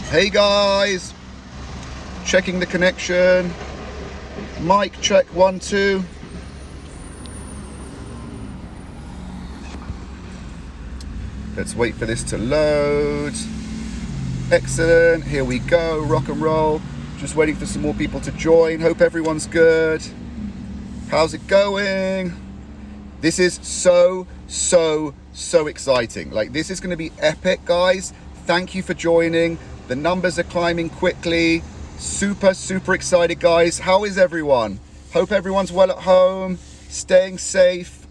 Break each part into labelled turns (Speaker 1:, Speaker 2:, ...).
Speaker 1: Hey guys, checking the connection. Mic check 1 2. Let's wait for this to load. Excellent, here we go, rock and roll. Just waiting for some more people to join. Hope everyone's good. How's it going? This is so exciting. Like, this is going to be epic, guys. Thank you for joining. The numbers are climbing quickly. Super excited, guys. How is everyone? Hope everyone's well at home, staying safe.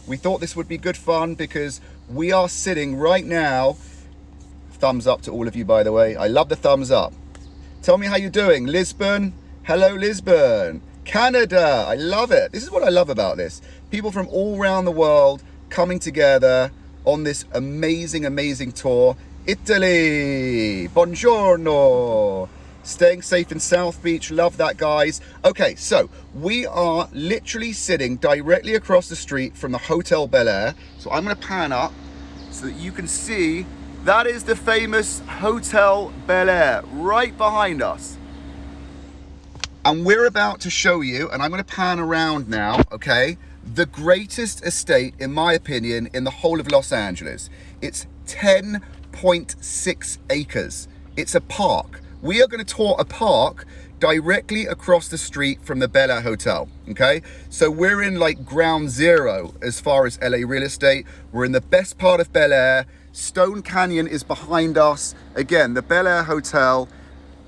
Speaker 1: We thought this would be good fun because we are sitting right now. Thumbs up to all of you, by the way. I love the thumbs up. Tell me how you're doing. Lisbon. Hello, Lisbon. Canada. I love it. This is what I love about this. People from all around the world coming together on this amazing tour. Italy. Buongiorno. Staying safe in South Beach. Love that, guys. Okay, so we are literally sitting directly across the street from the Hotel Bel-Air. So I'm going to pan up so that you can see. That is the famous Hotel Bel-Air right behind us. And we're about to show you, and I'm going to pan around now, okay, the greatest estate, in my opinion, in the whole of Los Angeles. It's 10.6 acres. It's a park. We are going to tour a park directly across the street from the Bel Air Hotel, okay? So we're in like ground zero as far as LA real estate. We're in the best part of Bel Air. Stone Canyon is behind us. Again, the Bel Air Hotel.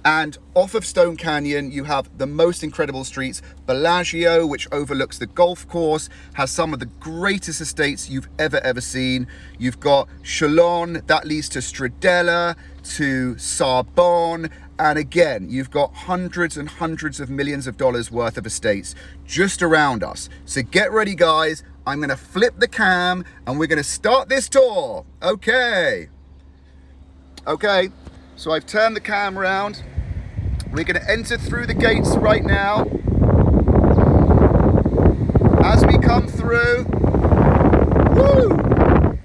Speaker 1: And off of Stone Canyon, you have the most incredible streets. Bellagio, which overlooks the golf course, has some of the greatest estates you've ever seen. You've got Chalon, that leads to Stradella, to Sarbonne. And again, you've got hundreds and hundreds of millions of dollars worth of estates just around us. So get ready, guys. I'm gonna flip the cam and we're gonna start this tour. Okay, so I've turned the cam around. We're gonna enter through the gates right now. As we come through, woo,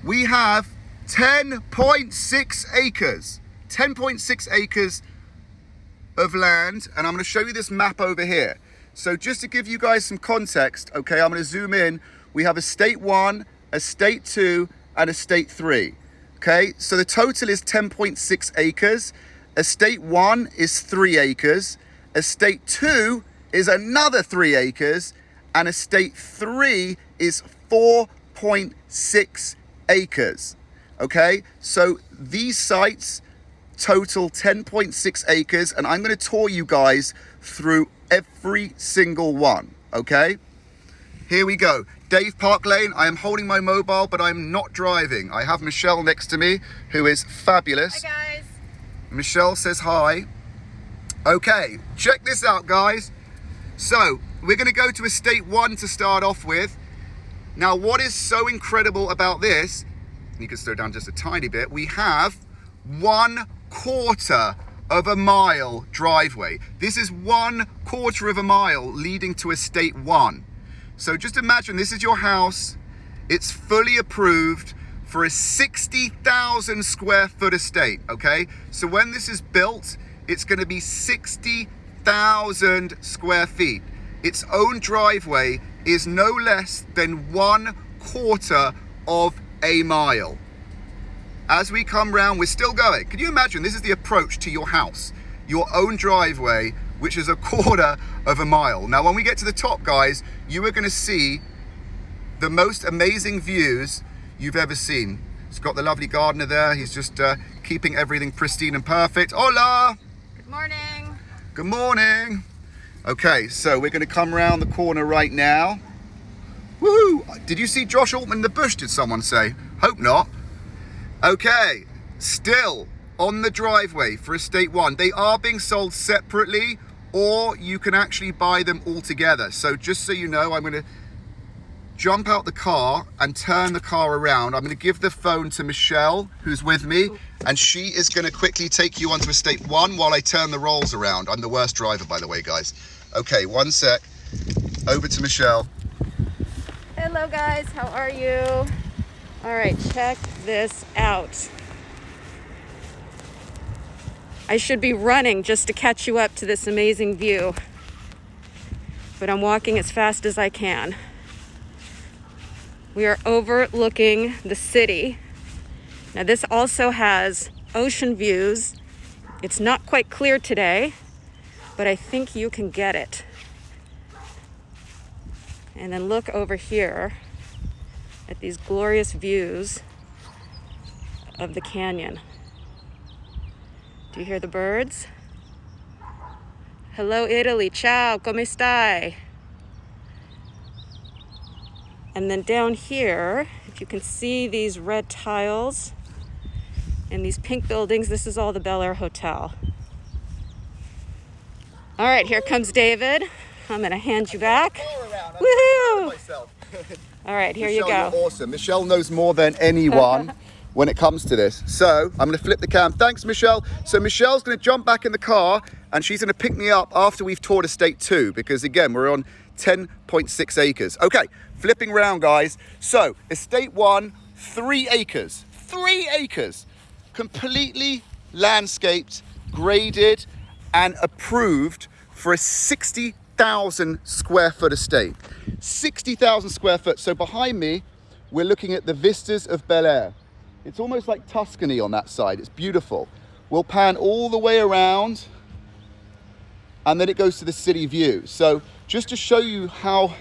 Speaker 1: we have 10.6 acres. 10.6 acres of land, and I'm going to show you this map over here. So just to give you guys some context, okay, I'm going to zoom in. We have estate 1, estate 2, and estate 3. Okay, so the total is 10.6 acres. Estate 1 is 3 acres. Estate 2 is another 3 acres. And estate 3 is 4.6 acres. Okay, so these sites total 10.6 acres, and I'm going to tour you guys through every single one, okay? Here we go. Dave Park Lane. I am holding my mobile, but I'm not driving. I have Michelle next to me, who is fabulous.
Speaker 2: Hi, guys.
Speaker 1: Michelle says hi. Okay, check this out, guys. So, we're going to go to estate 1 to start off with. Now, what is so incredible about this, you can slow down just a tiny bit, we have 1/4 of a mile driveway. This is 1/4 of a mile leading to estate 1. So just imagine this is your house. It's fully approved for a 60,000 square foot estate, okay? So when this is built, it's going to be 60,000 square feet. Its own driveway is no less than 1/4 of a mile. As we come round, we're still going. Can you imagine? This is the approach to your house, your own driveway, which is 1/4 of a mile. Now, when we get to the top, guys, you are going to see the most amazing views you've ever seen. It's got the lovely gardener there. He's just keeping everything pristine and perfect. Hola!
Speaker 2: Good morning.
Speaker 1: Good morning. Okay, so we're going to come around the corner right now. Woohoo! Did you see Josh Altman in the bush, did someone say? Hope not. Okay, still on the driveway for estate 1. They are being sold separately, or you can actually buy them all together. So just so you know, I'm going to jump out the car and turn the car around. I'm going to give the phone to Michelle, who's with me, and she is going to quickly take you onto estate 1 while I turn the rolls around. I'm the worst driver, by the way, guys. Okay, one sec. Over to Michelle.
Speaker 2: Hello, guys. How are you? All right, check this out. I should be running just to catch you up to this amazing view, but I'm walking as fast as I can. We are overlooking the city. Now this also has ocean views. It's not quite clear today, but I think you can get it. And then look over here at these glorious views of the canyon. Do you hear the birds? Hello Italy, ciao, come stai? And then down here, if you can see these red tiles and these pink buildings, this is all the Bel Air Hotel. All right, here comes David. I'm gonna hand you back. Woohoo! All right, here
Speaker 1: Michelle,
Speaker 2: you go.
Speaker 1: You're awesome. Michelle knows more than anyone when it comes to this. So I'm gonna flip the cam. Thanks, Michelle. So Michelle's gonna jump back in the car and she's gonna pick me up after we've toured estate 2, because again, we're on 10.6 acres. Okay, flipping round, guys. So estate 1, 3 acres. 3 acres. Completely landscaped, graded, and approved for a 60,000 square foot estate. 60,000 square foot. So behind me, we're looking at the vistas of Bel Air. It's almost like Tuscany on that side. It's beautiful. We'll pan all the way around and then it goes to the city view. So just to show you how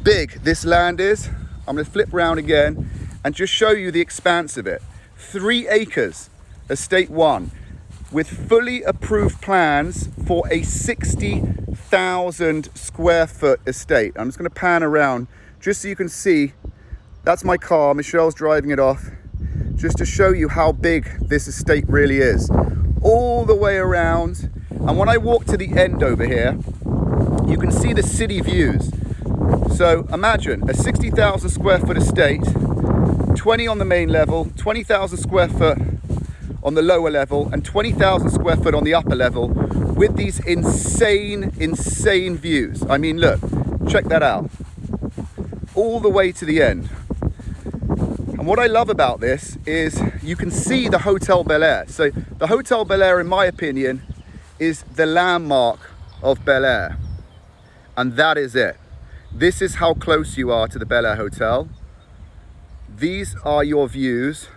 Speaker 1: big this land is, I'm gonna flip around again and just show you the expanse of it. 3 acres, estate 1, with fully approved plans for a 60,000 square foot estate. I'm just gonna pan around just so you can see. That's my car, Michelle's driving it off, just to show you how big this estate really is. All the way around, and when I walk to the end over here, you can see the city views. So imagine a 60,000 square foot estate, 20 on the main level, 20,000 square foot on the lower level, and 20,000 square foot on the upper level, with these insane views. I mean, look, check that out. All the way to the end. And what I love about this is you can see the Hotel Bel-Air. So the Hotel Bel-Air, in my opinion, is the landmark of Bel Air. And that is it. This is how close you are to the Bel Air Hotel. These are your views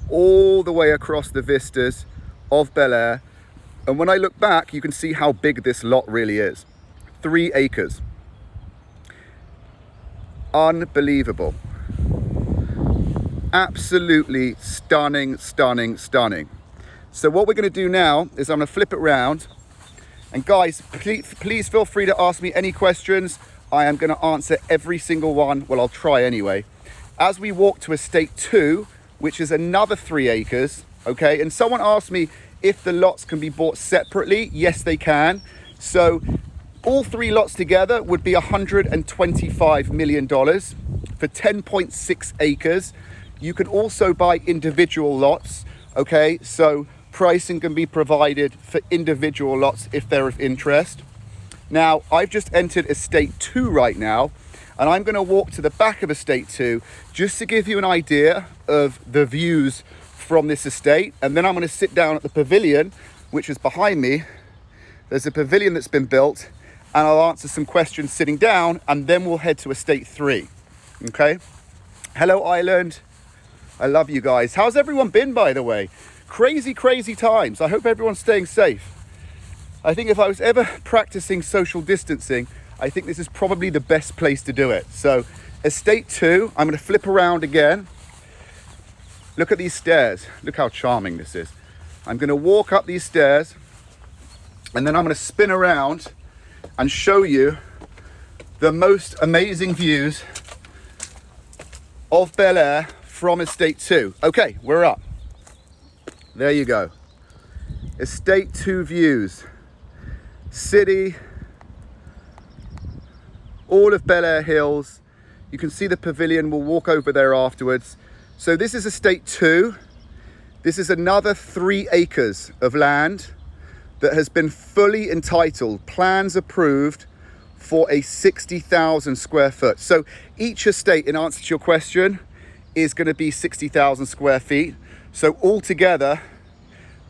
Speaker 1: all the way across the vistas of Bel Air. And when I look back, you can see how big this lot really is. 3 acres. Unbelievable. Absolutely stunning, stunning, stunning. So what we're going to do now is I'm going to flip it around. And guys, please feel free to ask me any questions. I am going to answer every single one. Well, I'll try anyway. As we walk to estate 2, which is another 3 acres, okay? And someone asked me if the lots can be bought separately. Yes, they can. So all 3 lots together would be $125 million for 10.6 acres. You can also buy individual lots, okay? So pricing can be provided for individual lots if they're of interest. Now, I've just entered estate 2 right now, and I'm gonna walk to the back of estate 2 just to give you an idea of the views from this estate. And then I'm gonna sit down at the pavilion, which is behind me. There's a pavilion that's been built, and I'll answer some questions sitting down, and then we'll head to estate 3, okay? Hello, Island. I love you guys. How's everyone been, by the way? Crazy, crazy times. I hope everyone's staying safe. I think if I was ever practicing social distancing, I think this is probably the best place to do it. So estate 2, I'm going to flip around again. Look at these stairs. Look how charming this is. I'm going to walk up these stairs, and then I'm going to spin around and show you the most amazing views of Bel Air from estate 2. Okay, we're up. There you go. Estate 2 views. City. All of Bel Air Hills. You can see the pavilion. We'll walk over there afterwards. So this is estate 2. This is another 3 acres of land that has been fully entitled, plans approved for a 60,000 square foot. So each estate, in answer to your question, is going to be 60,000 square feet. So altogether,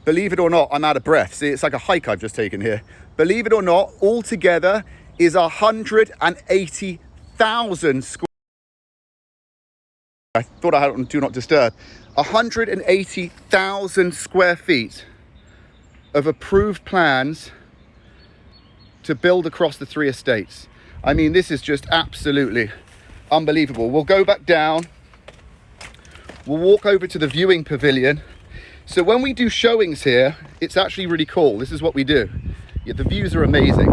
Speaker 1: believe it or not, I'm out of breath. See, it's like a hike I've just taken here. Believe it or not, altogether is 180,000 square. I thought I had it on Do Not Disturb. 180,000 square feet of approved plans to build across the 3 estates. I mean, this is just absolutely unbelievable. We'll go back down. We'll walk over to the viewing pavilion. So when we do showings here, it's actually really cool. This is what we do. Yeah, the views are amazing.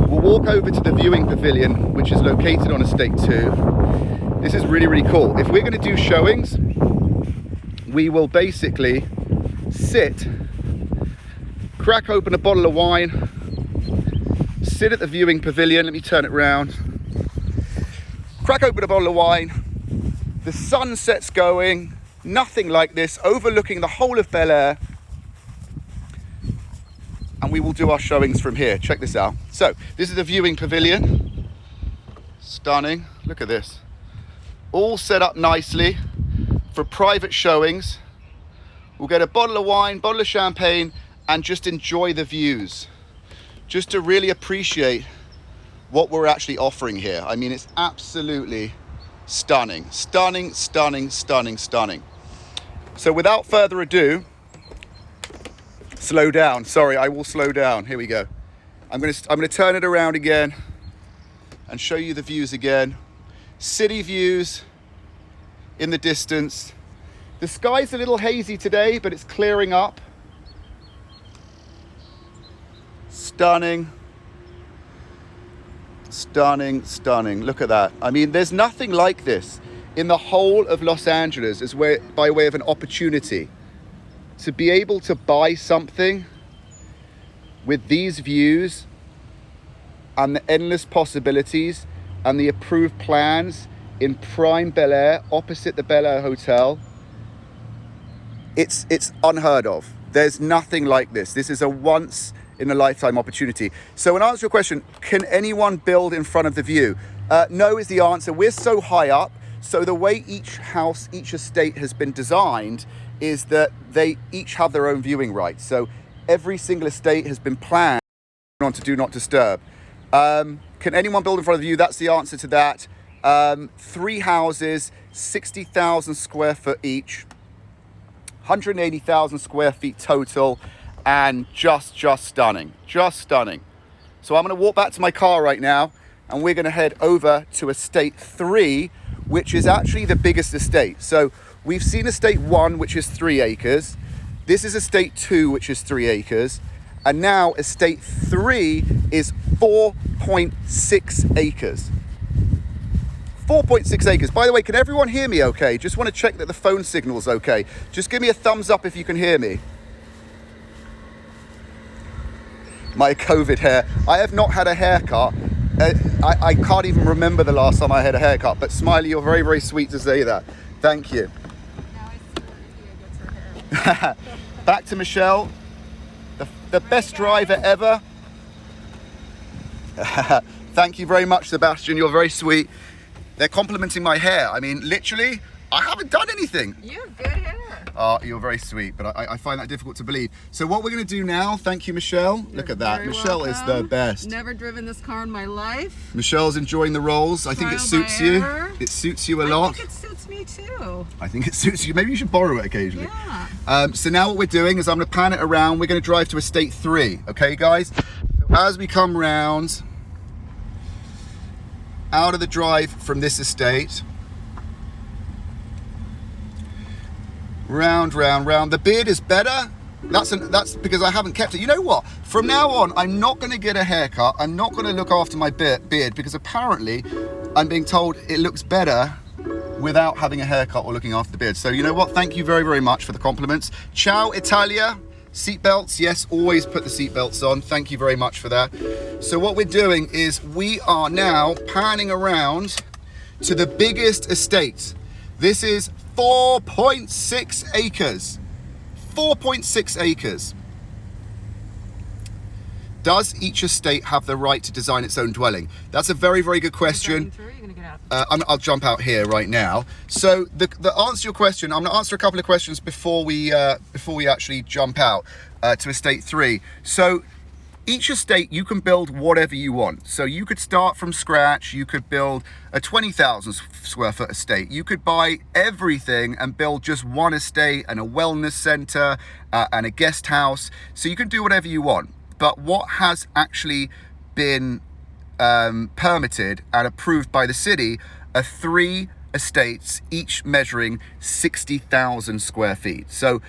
Speaker 1: We'll walk over to the viewing pavilion, which is located on estate 2. This is really, really cool. If we're going to do showings, we will basically sit, crack open a bottle of wine, sit at the viewing pavilion. Let me turn it around. Crack open a bottle of wine. The sunset's going, nothing like this, overlooking the whole of Bel Air. And we will do our showings from here. Check this out. So this is the viewing pavilion. Stunning. Look at this. All set up nicely for private showings. We'll get a bottle of wine, bottle of champagne, and just enjoy the views. Just to really appreciate what we're actually offering here. I mean, it's absolutely stunning. Stunning, stunning, stunning, stunning. So without further ado, slow down. Sorry, I will slow down. Here we go. I'm gonna turn it around again and show you the views again. City views in the distance. The sky's a little hazy today, but it's clearing up. Stunning. Stunning, stunning. Look at that. I mean, there's nothing like this in the whole of Los Angeles by way of an opportunity to be able to buy something with these views and the endless possibilities and the approved plans in prime Bel Air opposite the Bel Air Hotel. It's unheard of. There's nothing like this. This is a once in a lifetime opportunity. So in answer to your question, can anyone build in front of the view? No is the answer. We're so high up. So the way each house, each estate has been designed is that they each have their own viewing rights. So every single estate has been planned on to Do Not Disturb. Can anyone build in front of the view? That's the answer to that. 3 houses, 60,000 square foot each, 180,000 square feet total, and just stunning, just stunning. So I'm going to walk back to my car right now, and we're going to head over to estate 3, which is actually the biggest estate. So we've seen estate 1, which is 3 acres. This is estate 2, which is 3 acres. And now estate 3 is 4.6 acres. 4.6 acres. By the way, can everyone hear me okay? Just want to check that the phone signal's okay. Just give me a thumbs up if you can hear me. My COVID hair. I have not had a haircut. I can't even remember the last time I had a haircut, but Smiley, you're very, very sweet to say that. Thank you.
Speaker 2: Now I see where Tia gets her hair.
Speaker 1: Back to Michelle, the best driver ever. Thank you very much, Sebastian. You're very sweet. They're complimenting my hair. I mean, literally, I haven't done anything.
Speaker 2: You have good hair.
Speaker 1: You're very sweet, but I find that difficult to believe. So what we're going to do now, thank you, Michelle. Look at that. Michelle is the best.
Speaker 2: Never driven this car in my life.
Speaker 1: Michelle's enjoying the rolls. I think it suits you. It suits you a lot.
Speaker 2: I think it suits me too.
Speaker 1: I think it suits you. Maybe you should borrow it occasionally.
Speaker 2: Yeah.
Speaker 1: So now what we're doing is I'm going to pan it around. We're going to drive to estate 3. Okay, guys? So as we come round out of the drive from this estate, round. The beard is better. That's because I haven't kept it. You know what? From now on, I'm not going to get a haircut. I'm not going to look after my beard because apparently I'm being told it looks better without having a haircut or looking after the beard. So you know what? Thank you very, very much for the compliments. Ciao, Italia. Seatbelts. Yes, always put the seatbelts on. Thank you very much for that. So what we're doing is we are now panning around to the biggest estate. This is 4.6 acres. 4.6 acres. Does each estate have the right to design its own dwelling? That's a very, very good question. I'll jump out here right now. So the answer to your question, I'm going to answer a couple of questions before we actually jump out to estate 3. So each estate, you can build whatever you want. So you could start from scratch. You could build a 20,000 square foot estate. You could buy everything and build just one estate and a wellness center and a guest house. So you can do whatever you want. But what has actually been permitted and approved by the city are 3 estates, each measuring 60,000 square feet. So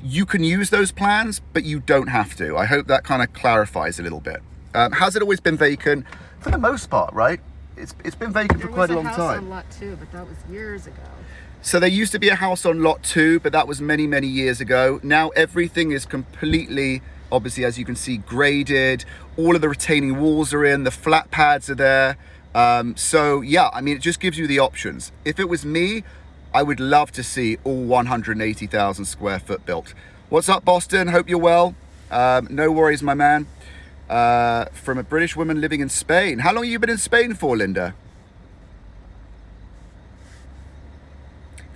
Speaker 1: you can use those plans, but you don't have to. I hope that kind of clarifies a little bit. Has it always been vacant? For the most part, right? It's been vacant for quite a long time.
Speaker 2: There was a house on lot 2, but that was years ago.
Speaker 1: So there used to be a house on lot 2, but that was many, many years ago. Now everything is completely, obviously, as you can see, graded. All of the retaining walls are in, the flat pads are there. So yeah, I mean, it just gives you the options. If it was me, I would love to see all 180,000 square foot built. What's up, Boston? Hope you're well. No worries, my man. From a British woman living in Spain. How long have you been in Spain for, Linda?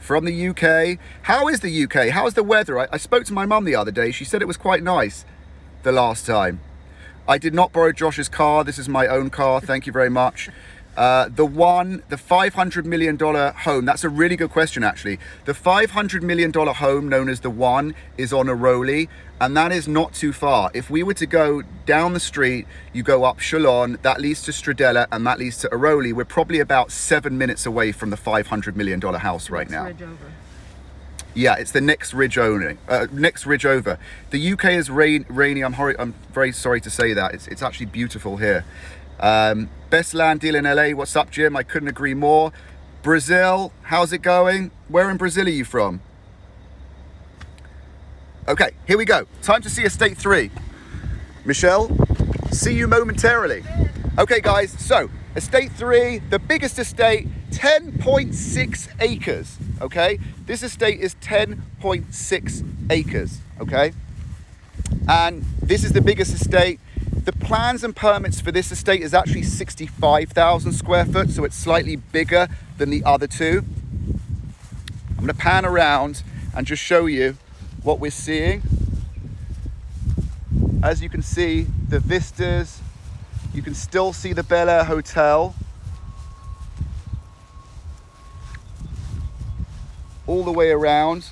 Speaker 1: From the UK. How is the UK? How is the weather? I spoke to my mum the other day. She said it was quite nice the last time. I did not borrow Josh's car. This is my own car. Thank you very much. The $500 million home, that's a really good question, actually. The $500 million home, known as the One, is on Aroli, and that is not too far. If we were to go down the street, you go up Chalon, that leads to Stradella, and that leads to Aroli. We're probably about 7 minutes away from the $500 million house right now.
Speaker 2: Ridge over.
Speaker 1: Yeah, it's the next ridge over. The UK is rainy. I'm very sorry to say that. It's actually beautiful here. Best land deal in LA. What's up, Jim? I couldn't agree more. Brazil, how's it going? Where in Brazil are you from? Okay, here we go. Time to see estate 3. Michelle, see you momentarily. Okay, guys, so estate 3, the biggest estate, 10.6 acres, okay? This estate is 10.6 acres, okay? And this is the biggest estate. The plans and permits for this estate is actually 65,000 square foot, so it's slightly bigger than the other 2. I'm gonna pan around and just show you what we're seeing. As you can see, the vistas, you can still see the Bel Air Hotel. All the way around.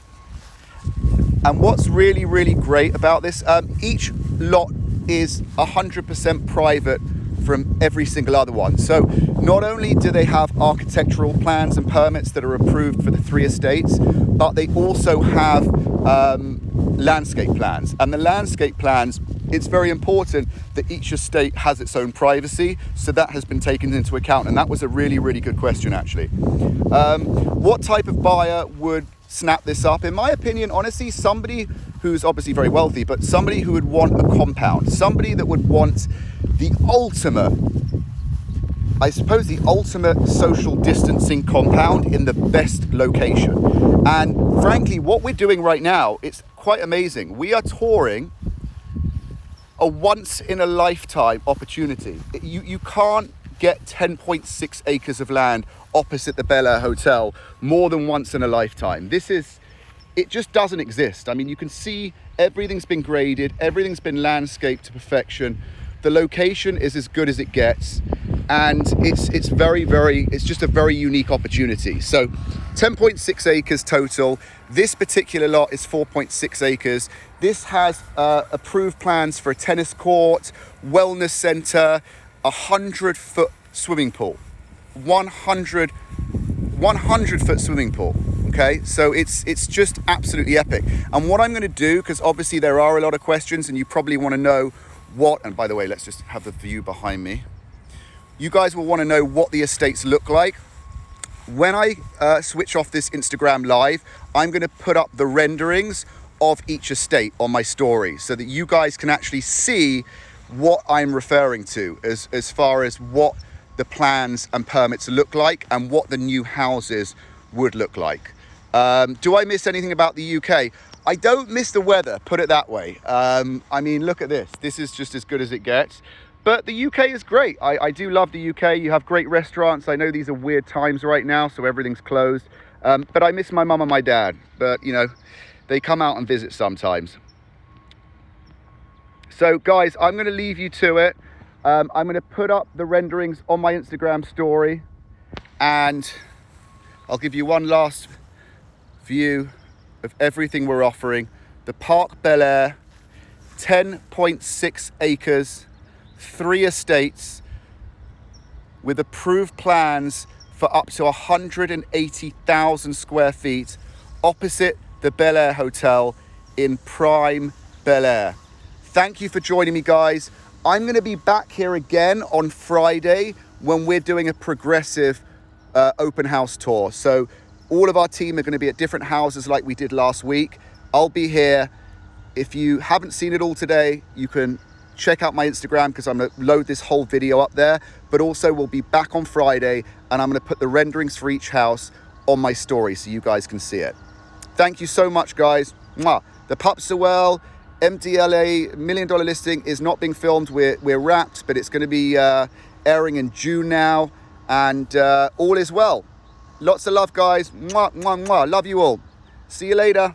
Speaker 1: And what's really, really great about this, each lot is 100% private from every single other one. So not only do they have architectural plans and permits that are approved for the 3 estates, but they also have landscape plans. And the landscape plans, it's very important that each estate has its own privacy, so that has been taken into account. And that was a really, really good question, actually. What type of buyer would snap this up? In my opinion, honestly, somebody who's obviously very wealthy, but somebody who would want a compound, somebody that would want the ultimate, I suppose, the ultimate social distancing compound in the best location. And frankly, what we're doing right now, it's quite amazing. We are touring a once in a lifetime opportunity. You can't get 10.6 acres of land opposite the Bel Air Hotel more than once in a lifetime. It just doesn't exist. I mean, you can see everything's been graded, everything's been landscaped to perfection. The location is as good as it gets, and it's just a very unique opportunity. So 10.6 acres total. This particular lot is 4.6 acres. This has approved plans for a tennis court, wellness center, 100-foot swimming pool, 100-foot swimming pool. Okay, so it's just absolutely epic. And what I'm going to do, because obviously there are a lot of questions and you probably want to know what, and by the way, let's just have the view behind me. You guys will want to know what the estates look like. When I switch off this Instagram live, I'm going to put up the renderings of each estate on my story so that you guys can actually see what I'm referring to as far as what the plans and permits look like and what the new houses would look like. Do I miss anything about the UK? I don't miss the weather, put it that way. I mean, look at this. This is just as good as it gets. But the UK is great. I do love the UK. You have great restaurants. I know these are weird times right now, so everything's closed. But I miss my mum and my dad. But, you know, they come out and visit sometimes. So, guys, I'm going to leave you to it. I'm going to put up the renderings on my Instagram story. And I'll give you one last view of everything we're offering. The Park Bel Air, 10.6 acres, 3 estates with approved plans for up to 180,000 square feet opposite the Bel Air Hotel in prime Bel Air. Thank you for joining me, guys. I'm going to be back here again on Friday when we're doing a progressive open house tour. So all of our team are going to be at different houses like we did last week. I'll be here. If you haven't seen it all today, you can check out my Instagram because I'm going to load this whole video up there. But also we'll be back on Friday and I'm going to put the renderings for each house on my story so you guys can see it. Thank you so much, guys. Mwah. The pups are well. MDLA $1 million listing is not being filmed. We're wrapped, but it's going to be airing in June now. And all is well. Lots of love, guys. Mwah, mwah, mwah. Love you all. See you later.